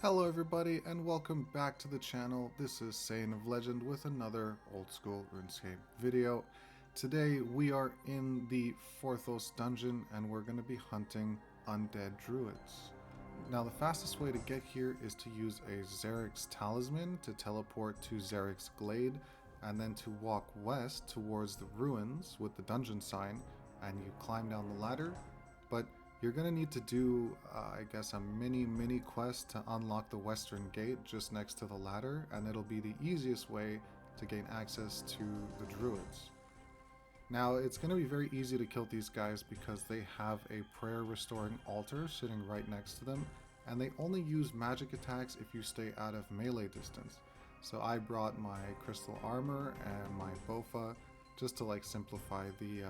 Hello everybody and welcome back to the channel. This is Saiyan of Legend with another old school RuneScape video. Today we are in the Forthos dungeon and we're going to be hunting undead druids. Now the fastest way to get here is to use a Xeric's talisman to teleport to Xeric's glade and then to walk west towards the ruins with the dungeon sign and you climb down the ladder. But you're going to need to do, I guess, a mini quest to unlock the western gate just next to the ladder, and it'll be the easiest way to gain access to the druids. Now, it's going to be very easy to kill these guys because they have a prayer restoring altar sitting right next to them, and they only use magic attacks if you stay out of melee distance. So I brought my crystal armor and my bofa just to simplify the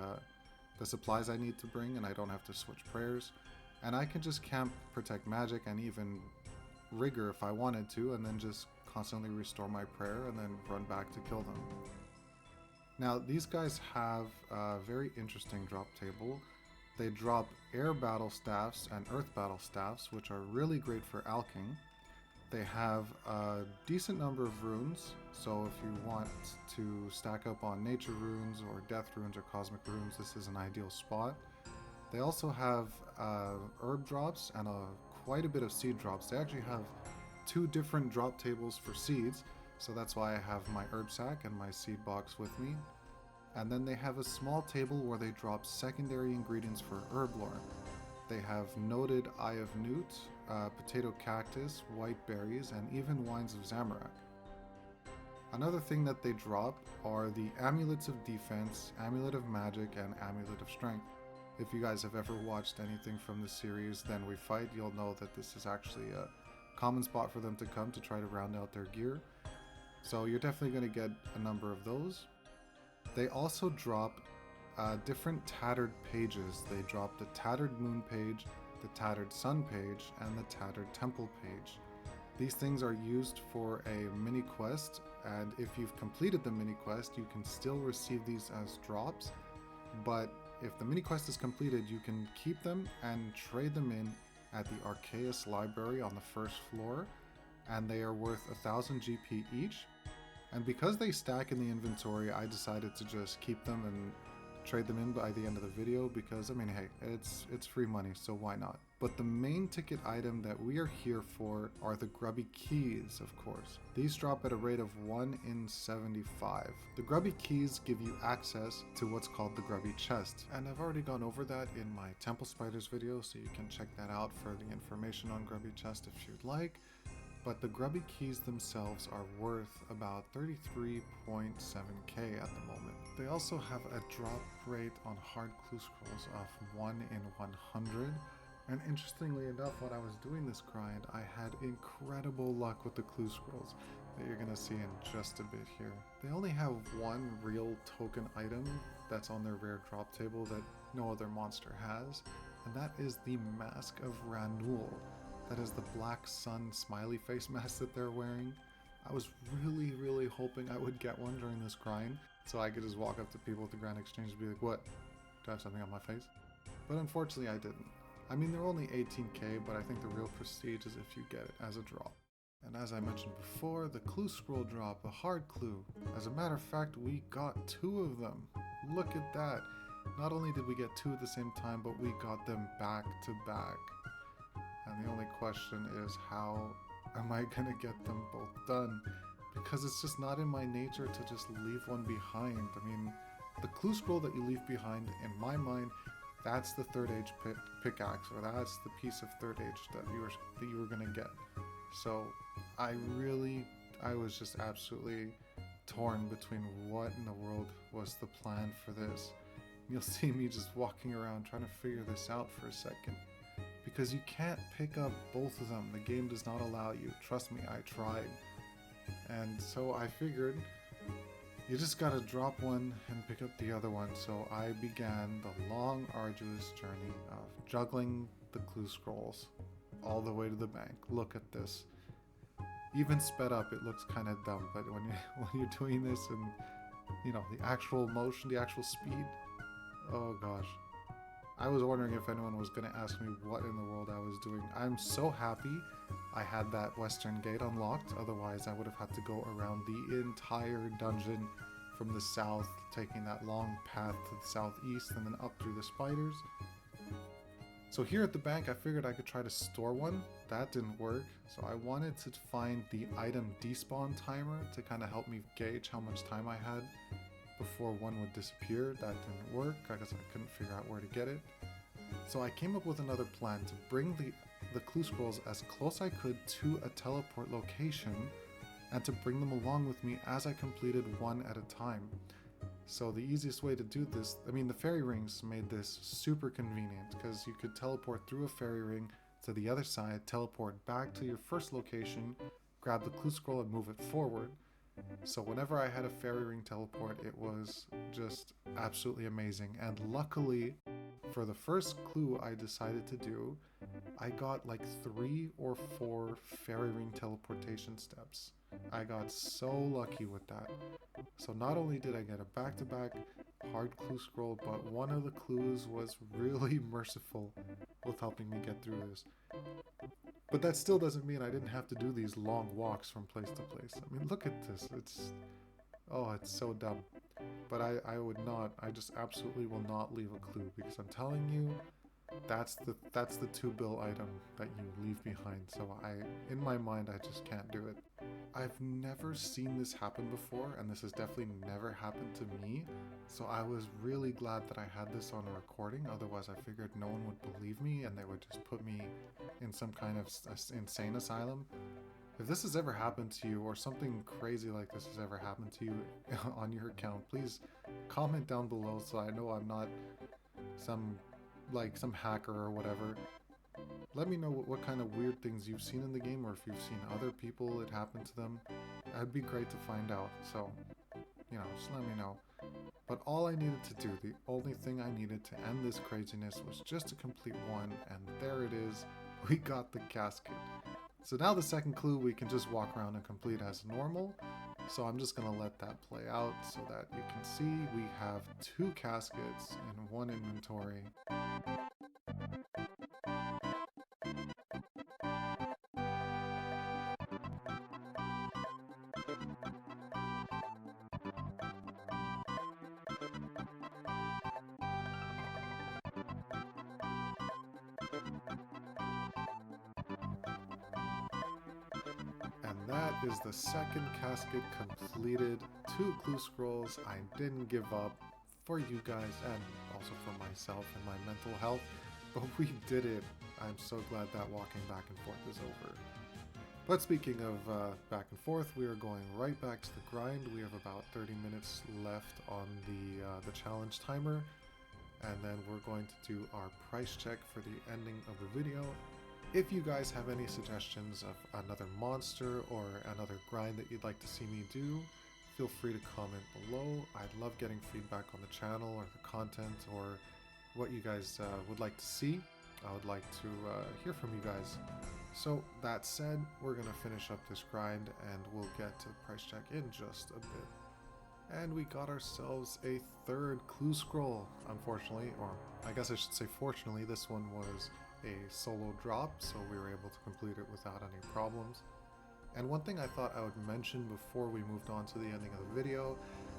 supplies I need to bring, and I don't have to switch prayers. And I can just camp, protect magic, and even rigor if I wanted to, and then just constantly restore my prayer and then run back to kill them. Now, these guys have a very interesting drop table. They drop air battle staffs and earth battle staffs, which are really great for alching. They have a decent number of runes, so if you want to stack up on nature runes or death runes or cosmic runes, this is an ideal spot. They also have herb drops and quite a bit of seed drops. They actually have two different drop tables for seeds, so that's why I have my herb sack and my seed box with me. And then they have a small table where they drop secondary ingredients for herb lore. They have noted Eye of Newt, potato cactus, white berries, and even wines of Zamorak. Another thing that they drop are the amulets of defense, amulet of magic, and amulet of strength. If you guys have ever watched anything from the series Then We Fight, you'll know that this is actually a common spot for them to come to try to round out their gear. So you're definitely going to get a number of those. They also drop different tattered pages. They drop the tattered moon page, the tattered sun page, and the tattered temple page. These things are used for a mini quest, and if you've completed the mini quest, you can still receive these as drops. But if the mini quest is completed, you can keep them and trade them in at the Archaeus library on the first floor, and they are worth 1000 GP each. And because they stack in the inventory, I decided to just keep them and trade them in by the end of the video because, I mean, hey, it's free money, so why not? But the main ticket item that we are here for are the grubby keys, of course. These drop at a rate of 1 in 75. The grubby keys give you access to what's called the grubby chest, and I've already gone over that in my temple spiders video, so you can check that out for the information on grubby chest if you'd like. But the grubby keys themselves are worth about 33.7k at the moment. They also have a drop rate on hard clue scrolls of 1 in 100. And interestingly enough, when I was doing this grind, I had incredible luck with the clue scrolls that you're going to see in just a bit here. They only have one real token item that's on their rare drop table that no other monster has, and that is the Mask of Ranul. That is the black sun smiley face mask that they're wearing. I was really hoping I would get one during this grind, so I could just walk up to people at the Grand Exchange and be like, what? Do I have something on my face? But unfortunately I didn't. I mean, they're only 18k, but I think the real prestige is if you get it as a drop. And as I mentioned before, the clue scroll drop, a hard clue. As a matter of fact, we got 2 of them. Look at that. Not only did we get 2 at the same time, but we got them back to back. And the only question is, how am I gonna get them both done? Because it's just not in my nature to just leave one behind. I mean, the clue scroll that you leave behind, in my mind, that's the third age pickaxe, or that's the piece of third age that you were gonna get. So I was just absolutely torn between what in the world was the plan for this. You'll see me just walking around trying to figure this out for a second. Because you can't pick up both of them. The game does not allow you. Trust me, I tried. And so I figured you just gotta drop one and pick up the other one. So I began the long, arduous journey of juggling the clue scrolls all the way to the bank. Look at this. Even sped up, it looks kind of dumb, but when you're doing this and, you know, the actual motion, the actual speed, oh gosh. I was wondering if anyone was going to ask me what in the world I was doing. I'm so happy I had that western gate unlocked, otherwise I would have had to go around the entire dungeon from the south, taking that long path to the southeast and then up through the spiders. So here at the bank I figured I could try to store one. That didn't work, so I wanted to find the item despawn timer to kind of help me gauge how much time I had before one would disappear. That didn't work because I couldn't figure out where to get it. So I came up with another plan to bring the clue scrolls as close I could to a teleport location and to bring them along with me as I completed one at a time. So the easiest way to do this, I mean the fairy rings made this super convenient because you could teleport through a fairy ring to the other side, teleport back to your first location, grab the clue scroll and move it forward. So whenever I had a fairy ring teleport, it was just absolutely amazing. And luckily, for the first clue I decided to do, I got like 3 or 4 fairy ring teleportation steps. I got so lucky with that. So not only did I get a back-to-back hard clue scroll, but one of the clues was really merciful with helping me get through this. But that still doesn't mean I didn't have to do these long walks from place to place. I mean, look at this. It's so dumb. But I would not, I just absolutely will not leave a clue because I'm telling you, that's the 2 bill item that you leave behind. So in my mind, I just can't do it. I've never seen this happen before, and this has definitely never happened to me. So I was really glad that I had this on a recording. Otherwise, I figured no one would believe me and they would just put me in some kind of insane asylum. If this has ever happened to you, or something crazy like this has ever happened to you on your account, please comment down below so I know I'm not some hacker or whatever. Let me know what kind of weird things you've seen in the game, or if you've seen other people it happen to them. It'd be great to find out, so, just let me know. But all I needed to do, the only thing I needed to end this craziness was just to complete one, and there it is, we got the casket. So now the second clue we can just walk around and complete as normal. So I'm just going to let that play out so that you can see we have 2 caskets in 1 inventory. And that is the second casket completed. 2 clue scrolls. I didn't give up for you guys and also for myself and my mental health, but we did it. I'm so glad that walking back and forth is over. But speaking of back and forth, we are going right back to the grind. We have about 30 minutes left on the challenge timer, and then we're going to do our price check for the ending of the video. If you guys have any suggestions of another monster or another grind that you'd like to see me do, feel free to comment below. I'd love getting feedback on the channel or the content or what you guys would like to see. I would like to hear from you guys. So that said, we're going to finish up this grind and we'll get to the price check in just a bit. And we got ourselves a 3rd clue scroll, unfortunately, or I guess I should say fortunately. This one was a solo drop, so we were able to complete it without any problems. And one thing I thought I would mention before we moved on to the ending of the video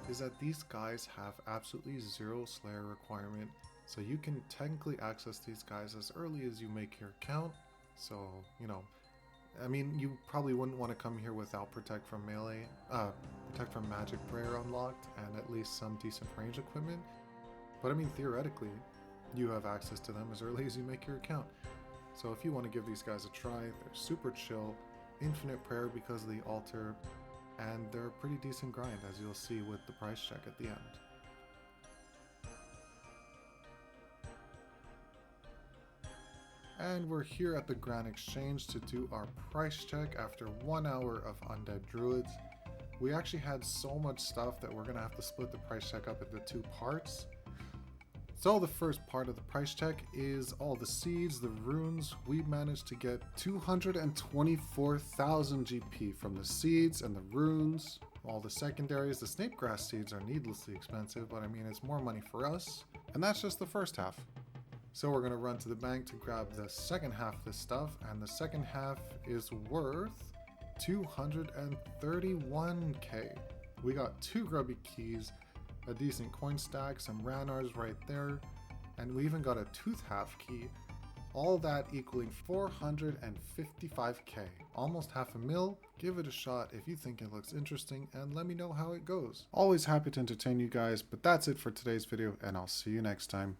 is that these guys have absolutely 0 Slayer requirement, so you can technically access these guys as early as you make your account. So, I mean, you probably wouldn't want to come here without Protect from Melee, Protect from Magic Prayer unlocked, and at least some decent range equipment. But I mean, theoretically, you have access to them as early as you make your account. So if you want to give these guys a try, they're super chill, infinite prayer because of the altar, and they're a pretty decent grind, as you'll see with the price check at the end. And we're here at the Grand Exchange to do our price check after 1 hour of Undead Druids. We actually had so much stuff that we're going to have to split the price check up into 2 parts. So the first part of the price check is all the seeds, the runes. We managed to get 224,000 GP from the seeds and the runes. All the secondaries, the snapegrass seeds are needlessly expensive, but I mean it's more money for us. And that's just the first half. So we're going to run to the bank to grab the second half of this stuff, and the second half is worth 231k. We got 2 grubby keys, a decent coin stack, some ranars right there, and we even got a tooth half key. All that equaling 455k, almost half a mil. Give it a shot if you think it looks interesting, and let me know how it goes. Always happy to entertain you guys, but that's it for today's video, and I'll see you next time.